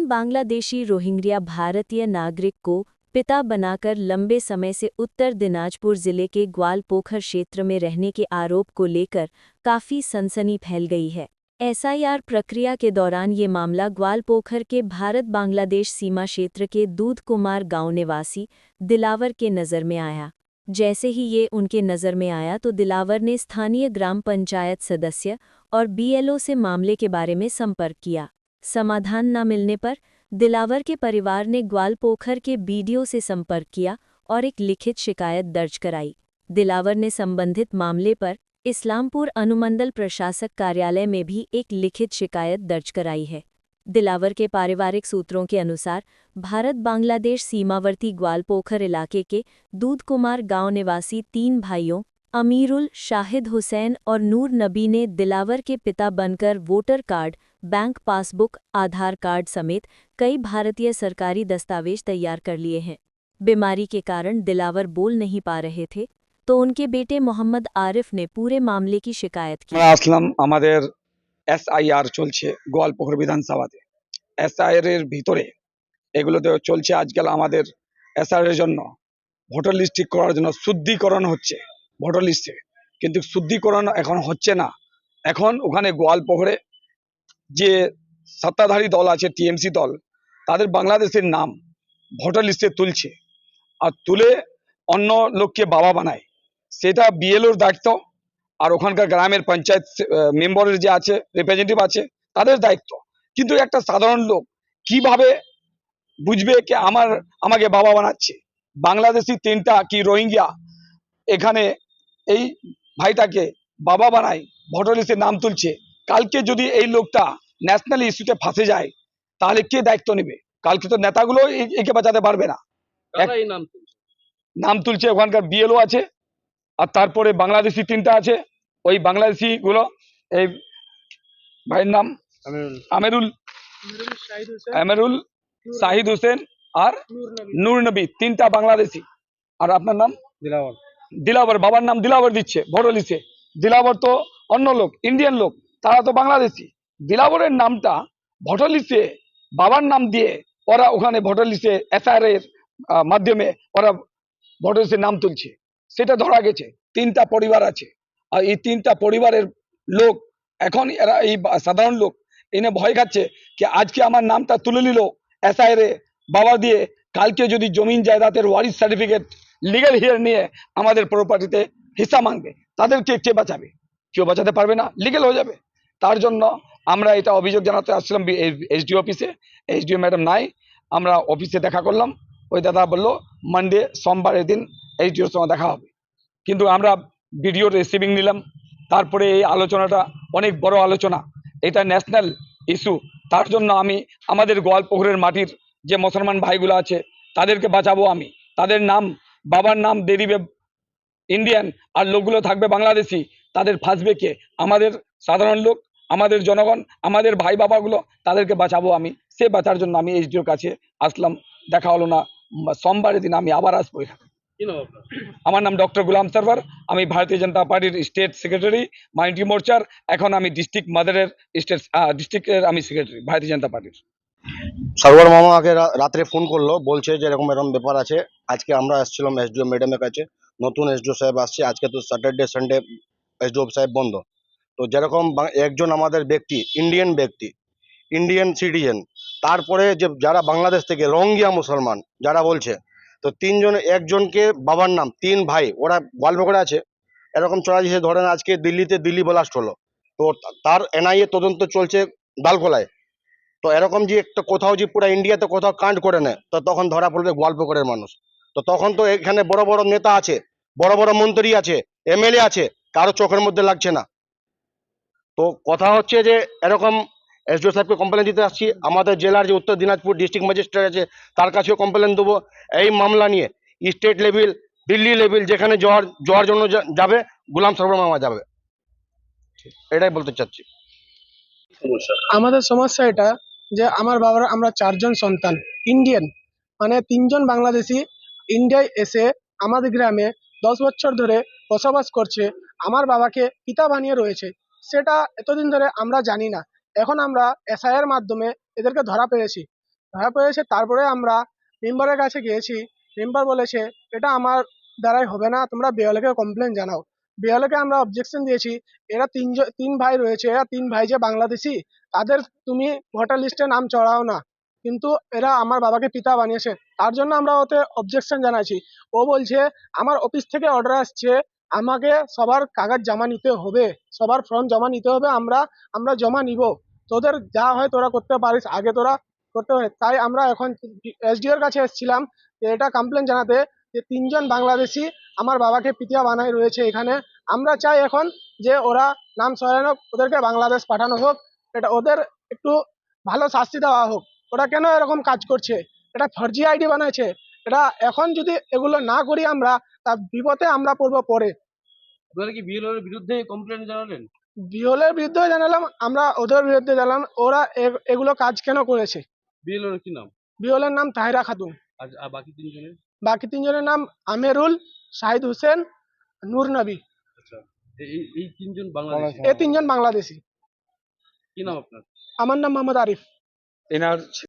Bangladeshi Rohingya भारतीय नागरिक को पिता बनाकर लंबे समय से उत्तर दिनाजपुर जिले के ग्वालपोखर क्षेत्र में रहने के आरोप को लेकर काफी सनसनी फैल गई है। एसआईआर प्रक्रिया के दौरान ये मामला ग्वालपोखर के भारत बांग्लादेश सीमा क्षेत्र के दूध कुमार गांव निवासी दिलावर के नज़र में आया। जैसे ही ये उनके नज़र में आया तो दिलावर ने स्थानीय ग्राम पंचायत सदस्य और बीएलओ से मामले के बारे में संपर्क किया। समाधान न मिलने पर दिलावर के परिवार ने ग्वालपोखर के बीडीओ से संपर्क किया और एक लिखित शिकायत दर्ज कराई। दिलावर ने संबंधित मामले पर इस्लामपुर अनुमंडल प्रशासक कार्यालय में भी एक लिखित शिकायत दर्ज कराई है। दिलावर के पारिवारिक सूत्रों के अनुसार भारत बांग्लादेश सीमावर्ती ग्वालपोखर इलाके के दूध कुमार गांव निवासी 3 भाइयों अमीरुल, शाहिद हुसैन और नूर नबी ने दिलावर के पिता बनकर वोटर कार्ड, बैंक पासबुक, आधार कार्ड समेत कई भारतीय सरकारी दस्तावेज तैयार कर लिए हैं। बीमारी के कारण दिलावर बोल नहीं पा रहे थे तो उनके बेटे मोहम्मद आरिफ ने पूरे मामले की शिकायत की। আসলাম আমাদের এসআইআর চলছে গোয়ালপুকুর বিধানসভাতে। এসআইআর এর ভিতরে এগুলোতে চলছে আজকাল আমাদের এসআইআর এর জন্য ভোটার লিস্ট ঠিক করার জন্য শুদ্ধিকরণ হচ্ছে ভোটার লিস্টে, কিন্তু শুদ্ধিকরণ এখন হচ্ছে না। এখন ওখানে গোয়ালপুকুরে যে সত্তাধারী দল আছে টিএমসি দল, তাদের বাংলাদেশের নাম ভোটার লিস্টে তুলছে আর তুলে অন্য লোককে বাবা বানায়। সেটা বিএলওর দায়িত্ব আর ওখানকার গ্রামের পঞ্চায়েত মেম্বারের যে আছে রিপ্রেজেন্টেটিভ আছে তাদের দায়িত্ব। কিন্তু একটা সাধারণ লোক কিভাবে বুঝবে যে আমাকে বাবা বানাচ্ছে? বাংলাদেশি 3টা কি রোহিঙ্গা এখানে এই ভাইটাকে বাবা বানায়, ভোটার লিস্টে নাম তুলছে। কালকে যদি এই লোকটা ন্যাশনাল ইস্যুতে ফাঁসে যায় তাহলে কে দায়িত্ব নেবে? কালকে তো নেতাগুলো একে বাঁচাতে পারবে না। নাম তুলছে ওখানকার বিএলও আছে আর তারপরে বাংলাদেশি 3টা আছে। ওই বাংলাদেশি গুলো এই ভাইয়ের নাম আমেরুল, শাহিদ হোসেন আর নূর নবী, 3টা বাংলাদেশি। আর আপনার নাম দিলাবর, বাবার নাম দিলাবর দিচ্ছে ভোটার লিস্টে। দিলাবর তো অন্য লোক, ইন্ডিয়ান লোক, তারা তো বাংলাদেশি। দিলাবরের নামটা ভোটার লিস্টে বাবার নাম দিয়ে ওরা ওখানে ভোটার লিস্টে এসআইআর এর মাধ্যমে ওরা ভোটার লিস্টে নাম তুলছে। সেটা ধরা গেছে। 3টা পরিবার আছে আর এই 3টা পরিবারের লোক এখন এরা এই সাধারণ লোক এনে ভয় খাচ্ছে যে আজকে আমার নামটা তুলে নিল এসআইআর এ বাবা দিয়ে, কালকে যদি জমিন জায়দাতের ওয়ারিশ সার্টিফিকেট লিগ্যাল হিয়ার নিয়ে আমাদের প্রপার্টিতে হিস্সা মাংবে, তাদেরকে কে বাঁচাবে? কেউ বাঁচাতে পারবে না, লিগ্যাল হয়ে যাবে। তার জন্য আমরা এটা অভিযোগ জানাতে আসছিলাম এসডিও অফিসে। এসডিও ম্যাডাম নাই, আমরা অফিসে দেখা করলাম। ওই দাদা বললো মানডে সোমবারের দিন এসডিওর সঙ্গে দেখা হবে। কিন্তু আমরা ভিডিওর রিসিভিং নিলাম। তারপরে এই আলোচনাটা অনেক বড় আলোচনা, এটা ন্যাশনাল ইস্যু। তার জন্য আমি আমাদের গোয়ালপুকুরের মাটির যে মুসলমান ভাইগুলো আছে তাদেরকে বাঁচাবো। আমি তাদের নাম, বাবার নাম দিয়ে দিবে ইন্ডিয়ান আর লোকগুলো থাকবে বাংলাদেশি। তাদের ফাঁসবে কে? আমাদের সাধারণ লোক, আমাদের জনগণ, আমাদের ভাই বাবাগুলো, তাদেরকে বাঁচাবো আমি। সে বাঁচার জন্য আমি এসডিওর কাছে আসলাম। দেখা হলো না, সোমবারের দিন আমি আবার আসবো এখানে। আমার নাম ডক্টর গুলাম সরওয়ার, আমি ভারতীয় জনতা পার্টির স্টেট সেক্রেটারি মাইনরিটি মোর্চার। এখন আমি ডিস্ট্রিক্ট মাদারের ডিস্ট্রিক্টের আমি সেক্রেটারি ভারতীয় জনতা পার্টির। সরওয়ার মামা আগে রাত্রে ফোন করলো, বলছে যে এরকম এরকম ব্যাপার আছে। আজকে আমরা আসছিলাম এসডিও ম্যাডামের কাছে। নতুন এসডিও সাহেব আসছে। আজকে তো স্যাটারডে সানডে এসডিও সাহেব বন্ধ। তো যেরকম একজন আমাদের ব্যক্তি, ইন্ডিয়ান সিটিজেন, তারপরে যে যারা বাংলাদেশ থেকে রোহিঙ্গা মুসলমান যারা বলছে, তো 3জন, একজনকে বাবার নাম, 3 ভাই ওরা গোয়ালপুকুরে আছে। এরকম চলা যাচ্ছে। ধরেন আজকে দিল্লি ব্লাস্ট হলো, তো তার এনআইএ তদন্ত চলছে ডালখোলায়। তো এরকম যে একটা কোথাও যে পুরো ইন্ডিয়াতে কোথাও কাণ্ড করে নেয়, তো তখন ধরা পড়বে গোয়ালপুকুরের মানুষ। তো তখন তো এখানে বড় বড় নেতা আছে, বড় বড় মন্ত্রী আছে, এমএলএ আছে, কারো চোখের মধ্যে লাগছে না। তো কথা হচ্ছে যে এরকম এসডিও সাহেবকে কমপ্লেন দিতে আসছি। আমাদের জেলার যে উত্তর দিনাজপুর ডিস্ট্রিক্ট ম্যাজিস্ট্রেট আছে তার কাছেও কমপ্লেন দেবো এই মামলা নিয়ে। স্টেট লেভেল, দিল্লি লেভেল, যেখানে যাওয়ার জন্য যাবে, গুলাম সরওয়ার মামা যাবে। এটাই বলতে চাচ্ছি। আমাদের সমস্যা এটা যে আমার বাবার, আমরা 4জন সন্তান ইন্ডিয়ান, মানে 3জন বাংলাদেশি ইন্ডিয়ায় এসে আমাদের গ্রামে 10 বছর ধরে বসবাস করছে। আমার বাবাকে পিতা বানিয়ে রয়েছে, সেটা এতদিন ধরে আমরা জানি না। এখন আমরা এসআইআর মাধ্যমে এদেরকে ধরা পেরেছি। ধরা পড়েছে। তারপরে আমরা মেম্বারের কাছে গিয়েছি। মেম্বার বলেছে এটা আমার দ্বারাই হবে না, তোমরা বিএলওকে কমপ্লেন জানাও। বিএলওকে আমরা অবজেকশন দিয়েছি, এরা তিন ভাই রয়েছে, এরা তিন ভাই যে বাংলাদেশি, তাদের তুমি ভোটার লিস্টে নাম চড়াও না, কিন্তু এরা আমার বাবাকে পিতা বানিয়েছে, তার জন্য আমরা ওতে অবজেকশন জানাচ্ছি। ও বলছে আমার অফিস থেকে অর্ডার আসছে, আমাকে সবার কাগজ জমা নিতে হবে, সবার ফর্ম জমা নিতে হবে, আমরা জমা নিব, তোদের যা হয় তোরা করতে পারিস, আগে তোরা করতে হয়। তাই আমরা এখন এসডিওর কাছে এসেছিলাম যে এটা কমপ্লেন জানাতে, যে তিনজন বাংলাদেশি আমার বাবাকে পিতিয়া বানাই রয়েছে এখানে। আমরা চাই এখন যে ওরা নাম সরানো, ওদেরকে বাংলাদেশ পাঠানো হোক, এটা ওদের একটু ভালো শাস্তি দেওয়া হোক। ওরা কেন এরকম কাজ করছে, এটা ফর্জি আইডি বানাইছে, এটা এখন যদি এগুলো না করি আমরা, তার বিপদে আমরা পড়বো পরে। আপনারা কি বিএলওর বিরুদ্ধে কমপ্লেন জানালেন? বিহলের বিরুদ্ধে জানালাম, আমরা ওদের বিরুদ্ধে জানালাম, ওরা এগুলো কাজ কেন করেছে। বিএলওর কি নাম? বিহলের নাম তাহিরা খাতুন, আর বাকি তিনজনের? বাকি তিনজনের নাম আমেরুল, শাহিদ হোসেন, নূর নবী। আচ্ছা, এই তিনজন বাংলাদেশি। এই তিনজন বাংলাদেশি। কি নাম আপনার? আমার নাম মোহাম্মদ আরিফ। এনার